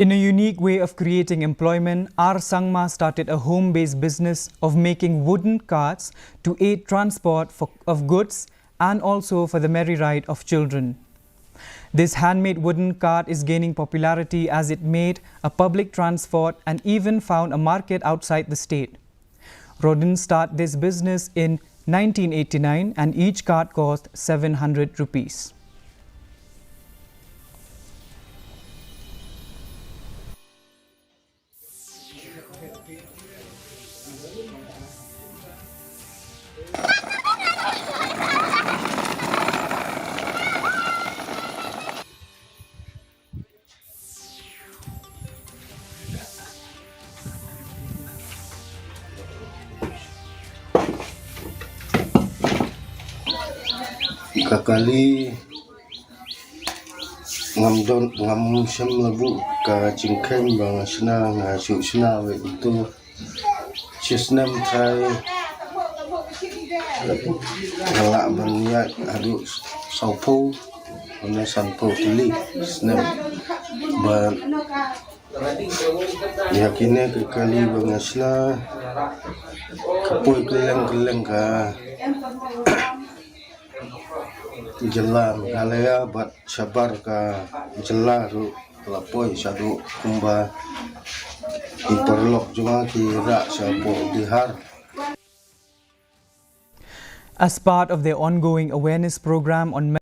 In a unique way of creating employment, R. Sangma started a home-based business of making wooden carts to aid transport of goods and also for the merry ride of children. This handmade wooden cart is gaining popularity as it made a public transport and even found a market outside the state. Rodin started this business in 1989 and each cart cost 700 rupees. Kakali ngam syam labu ka cingkeng bang sna ngasu sna we itu sisnem try ngala banyak adu saupo ona sanpo tili snem ba yakine kakali bang sna kapoi keleng ka jelar galaya bat sabar ka jelar lapoi sadu kumba interlock juga kira sapo dihar. As part of their ongoing awareness program on